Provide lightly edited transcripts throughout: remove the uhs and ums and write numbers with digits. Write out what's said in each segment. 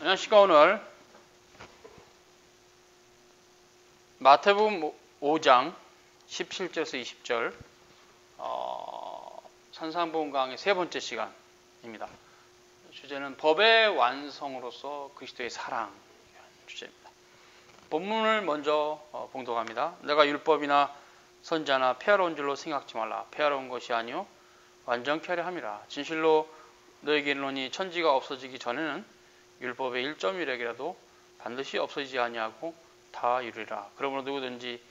안녕하십니까. 오늘 마태복음 5장 17절에서 20절 산상복음 강의 세 번째 시간입니다. 주제는 법의 완성으로서 그리스도의 사랑이라는 주제입니다. 본문을 먼저 봉독합니다. 내가 율법이나 선지자나 폐하러운 줄로 생각지 말라. 폐하러운 것이 아니요 완전케 하려 함이라. 진실로 너에게 이르노니 천지가 없어지기 전에는 율법의 1.1핵이라도 반드시 없어지지 아니하고 다 이루리라. 그러므로 누구든지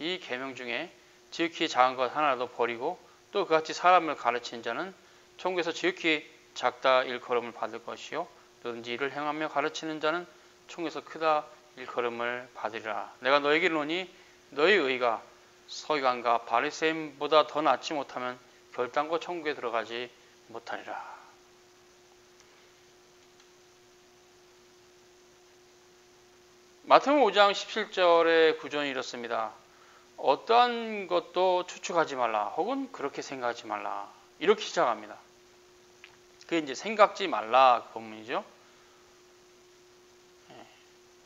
이 계명 중에 지극히 작은 것 하나라도 버리고 또 그같이 사람을 가르치는 자는 천국에서 지극히 작다 일컬음을 받을 것이요 누구든지 이를 행하며 가르치는 자는 천국에서 크다 일컬음을 받으리라. 내가 너에게 이르노니 너희 의가 서기관과 바리새인보다 더 낫지 못하면 결단코 천국에 들어가지 못하리라. 마태복음 5장 17절의 구조는 이렇습니다. 어떠한 것도 추측하지 말라 혹은 그렇게 생각하지 말라 이렇게 시작합니다. 그게 이제 생각지 말라 그 본문이죠.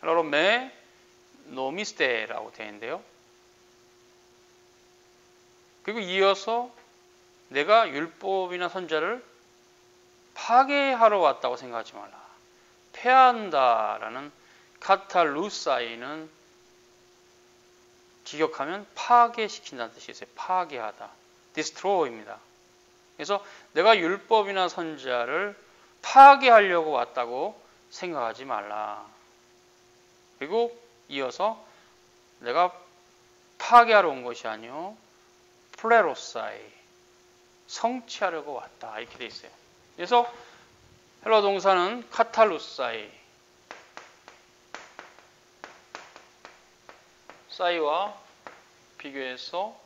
헬라어로 메 노미스테라고 되어 있는데요. 그리고 이어서 내가 율법이나 선지자를 파괴하러 왔다고 생각하지 말라. 폐한다라는 카탈루사이는 직역하면 파괴시킨다는 뜻이 있어요. 파괴하다. destroy입니다. 그래서 내가 율법이나 선지자를 파괴하려고 왔다고 생각하지 말라. 그리고 이어서 내가 파괴하러 온 것이 아니요 플레로사이 성취하려고 왔다. 이렇게 돼 있어요. 그래서 헬라 동사는 카탈루사이 사이와 비교해서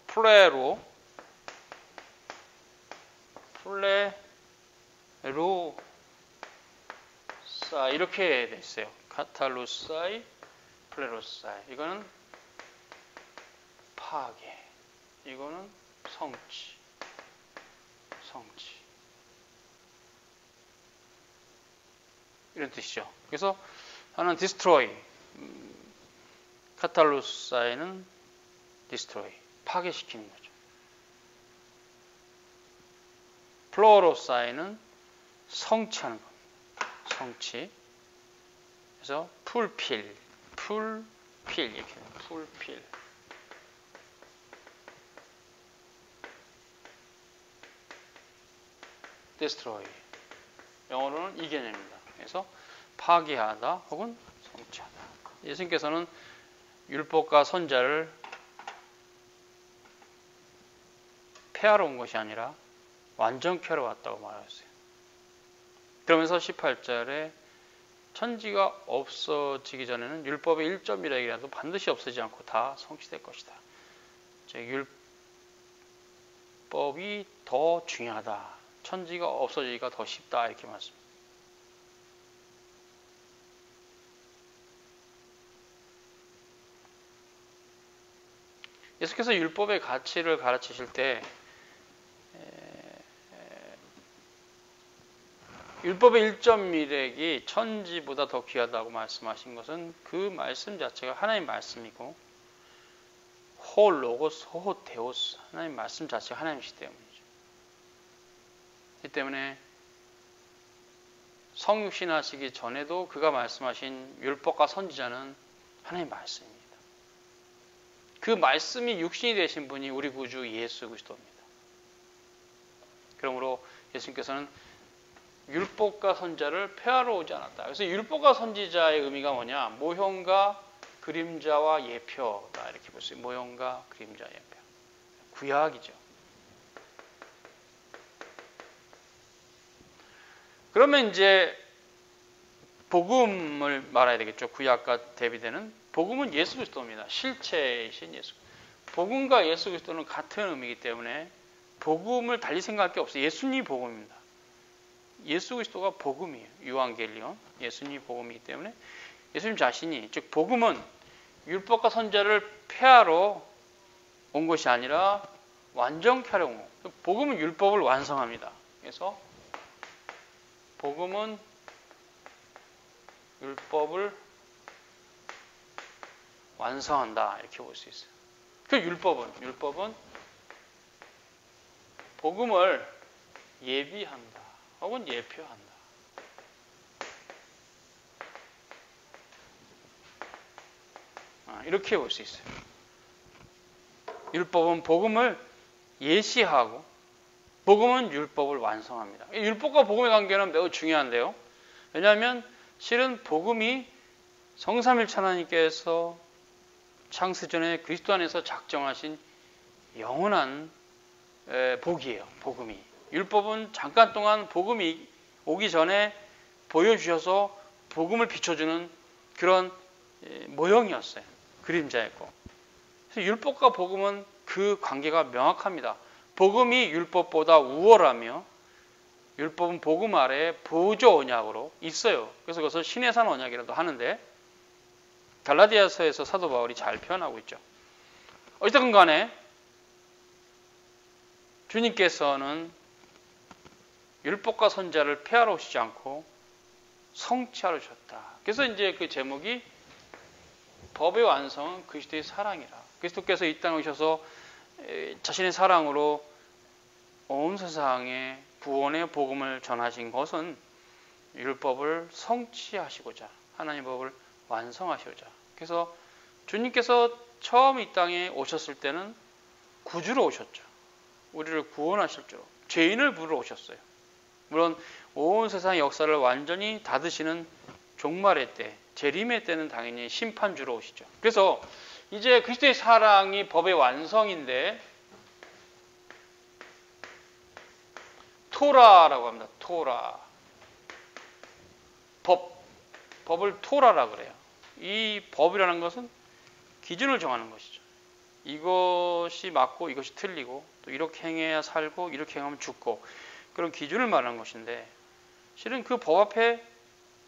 플레로사 이렇게 돼 있어요. 카탈루사이, 플레로사이. 이거는 파괴, 이거는 성취. 이런 뜻이죠. 그래서 하나는 destroy, 카탈루사이는 destroy, 파괴시키는 거죠. 플로로사이는 성취하는 겁니다. 성취. 그래서 풀필 이렇게 풀필. destroy. 영어로는 이 개념입니다. 그래서 파괴하다 혹은 성취하다. 예수님께서는 율법과 선지자를 폐하러 온 것이 아니라 완전케 하러 왔다고 말했어요. 그러면서 18절에 천지가 없어지기 전에는 율법의 1.1핵이라도 반드시 없어지지 않고 다 성취될 것이다. 즉 율법이 더 중요하다. 천지가 없어지기가 더 쉽다. 이렇게 말씀합니다. 예수께서 율법의 가치를 가르치실 때 율법의 1.1핵이 천지보다 더 귀하다고 말씀하신 것은 그 말씀 자체가 하나님 말씀이고 호 로고스, 호 데오스, 하나님 말씀 자체가 하나님이시기 때문이죠. 이 때문에 성육신 하시기 전에도 그가 말씀하신 율법과 선지자는 하나님 말씀입니다. 그 말씀이 육신이 되신 분이 우리 구주 예수 그리스도입니다. 그러므로 예수님께서는 율법과 선지자를 폐하러 오지 않았다. 그래서 율법과 선지자의 의미가 뭐냐? 모형과 그림자와 예표다. 이렇게 볼 수 있어요. 모형과 그림자, 예표. 구약이죠. 그러면 이제 복음을 말해야 되겠죠. 구약과 대비되는 복음은 예수 그리스도입니다. 실체이신 예수. 복음과 예수 그리스도는 같은 의미이기 때문에 복음을 달리 생각할 게 없어요. 예수님이 복음입니다. 예수 그리스도가 복음이에요. 유한겔리온. 예수님이 복음이기 때문에 예수님 자신이, 즉 복음은 율법과 선지자를 폐하러 온 것이 아니라 완전케 하려 온 거예요. 복음은 율법을 완성합니다. 그래서 복음은 율법을 완성한다 이렇게 볼 수 있어요. 그 율법은 복음을 예비한다 혹은 예표한다. 이렇게 볼 수 있어요. 율법은 복음을 예시하고 복음은 율법을 완성합니다. 율법과 복음의 관계는 매우 중요한데요. 왜냐하면 실은 복음이 성삼일체 하나님께서 창세전에 그리스도 안에서 작정하신 영원한 복이에요. 복음이. 율법은 잠깐 동안 복음이 오기 전에 보여주셔서 복음을 비춰주는 그런 모형이었어요. 그림자였고. 그래서 율법과 복음은 그 관계가 명확합니다. 복음이 율법보다 우월하며 율법은 복음 아래에 보조 언약으로 있어요. 그래서 그것을 신의 산 언약이라도 하는데 갈라디아서에서 사도 바울이 잘 표현하고 있죠. 어쨌든 간에 주님께서는 율법과 선지자를 폐하러 오시지 않고 성취하러 오셨다. 그래서 이제 그 제목이 법의 완성은 그리스도의 사랑이라. 그리스도께서 이 땅에 오셔서 자신의 사랑으로 온 세상에 구원의 복음을 전하신 것은 율법을 성취하시고자 하나님의 법을 완성하시고자. 그래서 주님께서 처음 이 땅에 오셨을 때는 구주로 오셨죠. 우리를 구원하실 줄 죄인을 부르러 오셨어요. 물론 온 세상의 역사를 완전히 닫으시는 종말의 때, 재림의 때는 당연히 심판주로 오시죠. 그래서 이제 그리스도의 사랑이 법의 완성인데 토라라고 합니다. 토라. 법을 토라라 그래요. 이 법이라는 것은 기준을 정하는 것이죠. 이것이 맞고 이것이 틀리고 또 이렇게 행해야 살고 이렇게 행하면 죽고 그런 기준을 말하는 것인데 실은 그 법 앞에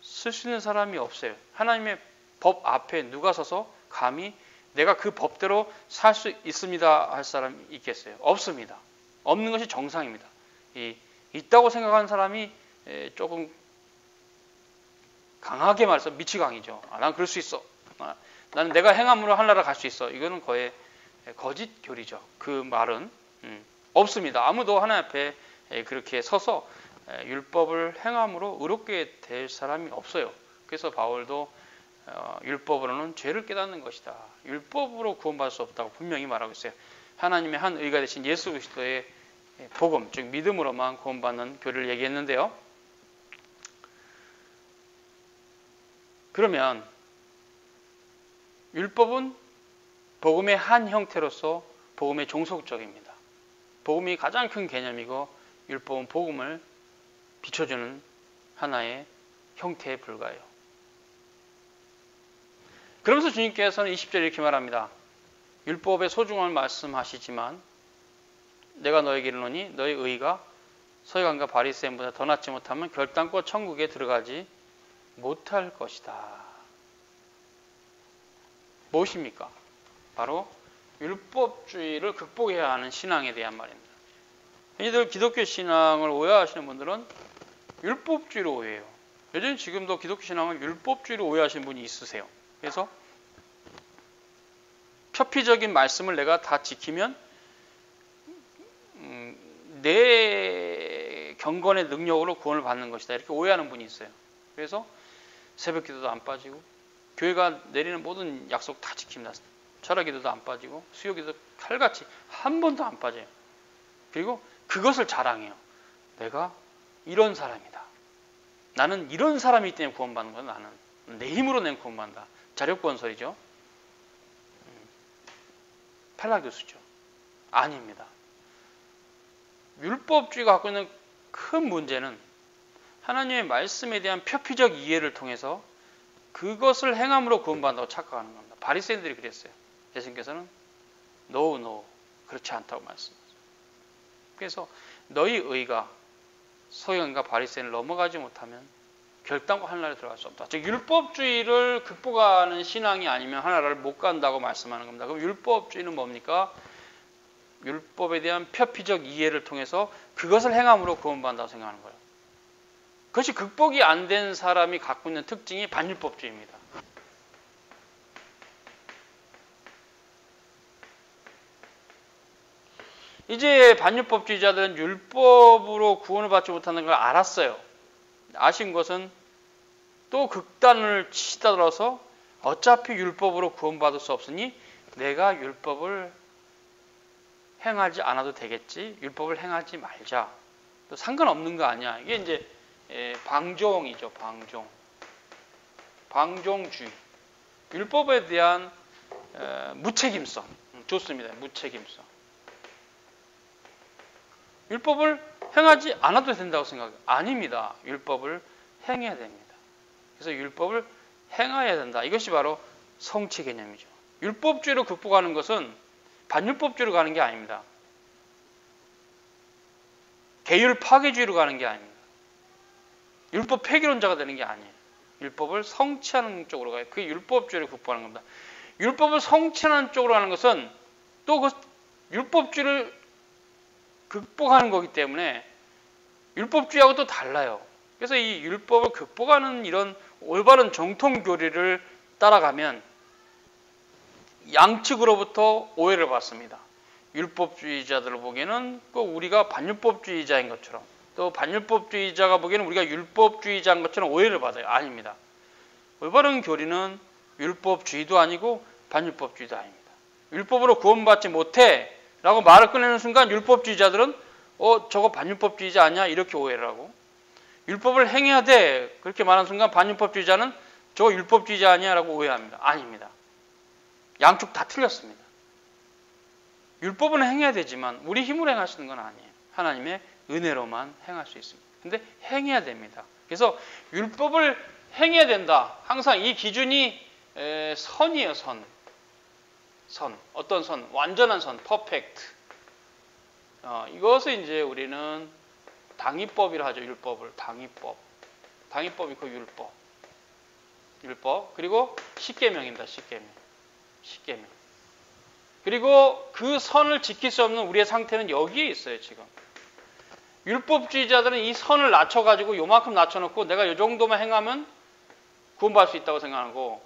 쓸 수 있는 사람이 없어요. 하나님의 법 앞에 누가 서서 감히 내가 그 법대로 살 수 있습니다 할 사람이 있겠어요? 없습니다. 없는 것이 정상입니다. 있다고 생각하는 사람이 조금 강하게 말해서 미치광이죠. 난 그럴 수 있어. 나는 내가 행함으로 하늘나라 갈 수 있어. 이거는 거의 거짓 교리죠. 그 말은 없습니다. 아무도 하나님 앞에 그렇게 서서 율법을 행함으로 의롭게 될 사람이 없어요. 그래서 바울도 율법으로는 죄를 깨닫는 것이다. 율법으로 구원받을 수 없다고 분명히 말하고 있어요. 하나님의 한 의가 되신 예수 그리스도의 복음, 즉 믿음으로만 구원받는 교리를 얘기했는데요. 그러면 율법은 복음의 한 형태로서 복음의 종속적입니다. 복음이 가장 큰 개념이고 율법은 복음을 비춰주는 하나의 형태에 불과해요. 그러면서 주님께서는 20절에 이렇게 말합니다. 율법의 소중함을 말씀하시지만 내가 너에게 이르노니 너의 의가 서기관과 바리새인보다 더 낫지 못하면 결단코 천국에 들어가지 못할 것이다. 무엇입니까? 바로 율법주의를 극복해야 하는 신앙에 대한 말입니다. 이들 기독교 신앙을 오해하시는 분들은 율법주의로 오해해요. 여전히 지금도 기독교 신앙을 율법주의로 오해하시는 분이 있으세요. 그래서 표피적인 말씀을 내가 다 지키면 내 경건의 능력으로 구원을 받는 것이다. 이렇게 오해하는 분이 있어요. 그래서 새벽 기도도 안 빠지고 교회가 내리는 모든 약속 다 지킵니다. 철학 기도도 안 빠지고 수요 기도 칼같이 한 번도 안 빠져요. 그리고 그것을 자랑해요. 내가 이런 사람이다. 나는 이런 사람이기 때문에 구원받는 거야. 나는 내 힘으로 낸 구원받는다. 자력건설이죠. 팔라교수죠. 아닙니다. 율법주의가 갖고 있는 큰 문제는 하나님의 말씀에 대한 표피적 이해를 통해서 그것을 행함으로 구원받는다고 착각하는 겁니다. 바리새인들이 그랬어요. 예수님께서는 No, 그렇지 않다고 말씀하세요. 그래서 너희 의가 서기관과 바리새인을 넘어가지 못하면 결단코 하늘나라에 들어갈 수 없다. 즉 율법주의를 극복하는 신앙이 아니면 하늘나라를 못 간다고 말씀하는 겁니다. 그럼 율법주의는 뭡니까? 율법에 대한 표피적 이해를 통해서 그것을 행함으로 구원받는다고 생각하는 거예요. 그것이 극복이 안 된 사람이 갖고 있는 특징이 반율법주의입니다. 이제 반율법주의자들은 율법으로 구원을 받지 못하는 걸 알았어요. 아신 것은 또 극단을 치달아서 어차피 율법으로 구원받을 수 없으니 내가 율법을 행하지 않아도 되겠지. 율법을 행하지 말자. 또 상관없는 거 아니야. 이게 이제 방종이죠. 방종주의. 율법에 대한 무책임성. 좋습니다. 무책임성. 율법을 행하지 않아도 된다고 생각해요. 아닙니다. 율법을 행해야 됩니다. 그래서 율법을 행해야 된다. 이것이 바로 성취 개념이죠. 율법주의로 극복하는 것은 반율법주의로 가는 게 아닙니다. 계율 파괴주의로 가는 게 아닙니다. 율법 폐기론자가 되는 게 아니에요. 율법을 성취하는 쪽으로 가요. 그게 율법주의를 극복하는 겁니다. 율법을 성취하는 쪽으로 가는 것은 또 그 율법주의를 극복하는 거기 때문에 율법주의하고 또 달라요. 그래서 이 율법을 극복하는 이런 올바른 정통 교리를 따라가면 양측으로부터 오해를 받습니다. 율법주의자들을 보기에는 꼭 우리가 반율법주의자인 것처럼, 또 반율법주의자가 보기에는 우리가 율법주의자인 것처럼 오해를 받아요. 아닙니다. 올바른 교리는 율법주의도 아니고 반율법주의도 아닙니다. 율법으로 구원받지 못해 라고 말을 꺼내는 순간 율법주의자들은 저거 반율법주의자 아니야? 이렇게 오해를 하고, 율법을 행해야 돼 그렇게 말하는 순간 반율법주의자는 저거 율법주의자 아니야? 라고 오해합니다. 아닙니다. 양쪽 다 틀렸습니다. 율법은 행해야 되지만 우리 힘으로 행할 수 있는 건 아니에요. 하나님의 은혜로만 행할 수 있습니다. 근데 행해야 됩니다. 그래서 율법을 행해야 된다. 항상 이 기준이 선이에요. 선. 어떤 선? 완전한 선, 퍼펙트. 이것을 이제 우리는 당위법이라 하죠. 율법을. 당위법. 당위법이 그 율법. 그리고 십계명입니다. 십계명. 그리고 그 선을 지킬 수 없는 우리의 상태는 여기에 있어요. 지금. 율법주의자들은 이 선을 낮춰가지고 요만큼 낮춰놓고 내가 이 정도만 행하면 구원받을 수 있다고 생각하고,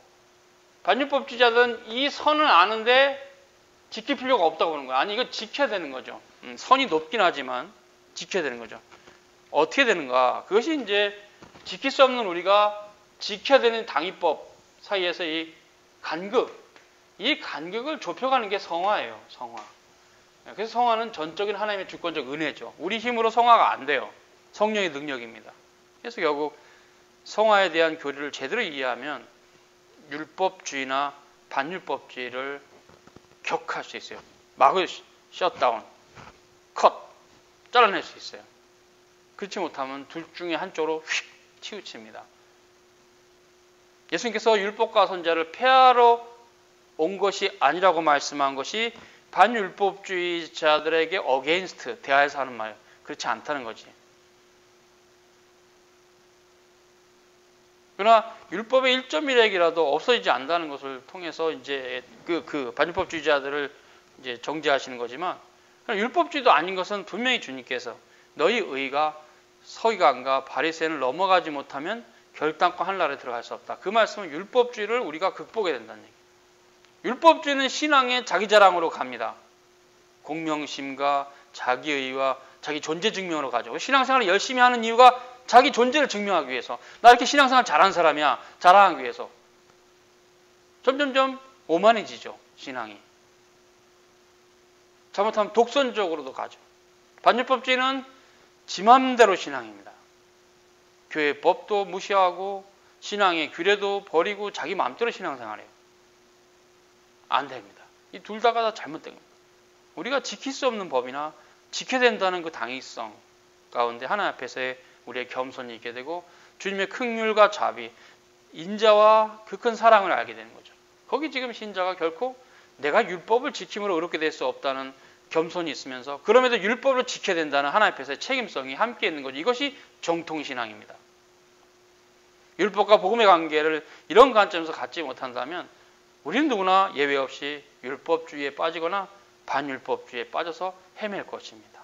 반율법주의자들은 이 선을 아는데 지킬 필요가 없다고 보는 거예요. 아니, 이거 지켜야 되는 거죠. 선이 높긴 하지만 지켜야 되는 거죠. 어떻게 되는가? 그것이 이제 지킬 수 없는 우리가 지켜야 되는 당위법 사이에서 이 간극을 좁혀가는 게 성화예요. 성화. 그래서 성화는 전적인 하나님의 주권적 은혜죠. 우리 힘으로 성화가 안 돼요. 성령의 능력입니다. 그래서 결국 성화에 대한 교리를 제대로 이해하면 율법주의나 반율법주의를 격할 수 있어요. 막을 셧다운, 잘라낼 수 있어요. 그렇지 못하면 둘 중에 한쪽으로 휙 치우칩니다. 예수님께서 율법과 선지자를 폐하러 온 것이 아니라고 말씀한 것이 반율법주의자들에게 어게인스트, 대하여서 하는 말, 그렇지 않다는 거지. 그러나 율법의 1.1핵이라도 없어지지 않는다는 것을 통해서 이제 그 반율법주의자들을 이제 정죄하시는 거지만, 율법주의도 아닌 것은 분명히 주님께서 너희 의가 서기관과 바리새인을 넘어가지 못하면 결단과 하늘나라에 들어갈 수 없다. 그 말씀은 율법주의를 우리가 극복해야 된다는 얘기예요. 율법주의는 신앙의 자기 자랑으로 갑니다. 공명심과 자기의와 자기 존재 증명으로 가죠. 신앙생활을 열심히 하는 이유가 자기 존재를 증명하기 위해서. 나 이렇게 신앙생활 잘하는 사람이야. 자랑하기 위해서. 점점점 오만해지죠. 신앙이. 잘못하면 독선적으로도 가죠. 반율법주의는 지 맘대로 신앙입니다. 교회 법도 무시하고 신앙의 규례도 버리고 자기 마음대로 신앙생활해요. 안 됩니다. 이 둘 다가 다 잘못된 겁니다. 우리가 지킬 수 없는 법이나 지켜야 된다는 그 당위성 가운데 하나님 앞에서의 우리의 겸손이 있게 되고 주님의 긍휼과 자비, 인자와 그 큰 사랑을 알게 되는 거죠. 거기 지금 신자가 결코 내가 율법을 지킴으로 의롭게 될 수 없다는 겸손이 있으면서 그럼에도 율법을 지켜야 된다는 하나님 앞에서의 책임성이 함께 있는 거죠. 이것이 정통신앙입니다. 율법과 복음의 관계를 이런 관점에서 갖지 못한다면 우리는 누구나 예외 없이 율법주의에 빠지거나 반율법주의에 빠져서 헤맬 것입니다.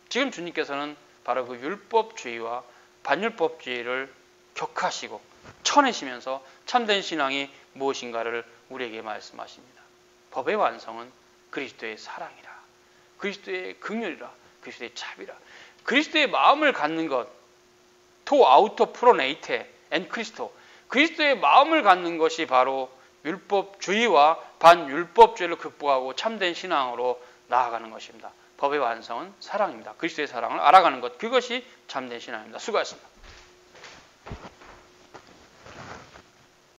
지금 주님께서는 바로 그 율법주의와 반율법주의를 격하시고 쳐내시면서 참된 신앙이 무엇인가를 우리에게 말씀하십니다. 법의 완성은 그리스도의 사랑이라, 그리스도의 긍휼이라, 그리스도의 자비라. 그리스도의 마음을 갖는 것, 토 아우토 프로네이테 엔 크리스토, 그리스도의 마음을 갖는 것이 바로 율법주의와 반율법주의를 극복하고 참된 신앙으로 나아가는 것입니다. 법의 완성은 사랑입니다. 그리스도의 사랑을 알아가는 것, 그것이 참된 신앙입니다. 수고하셨습니다.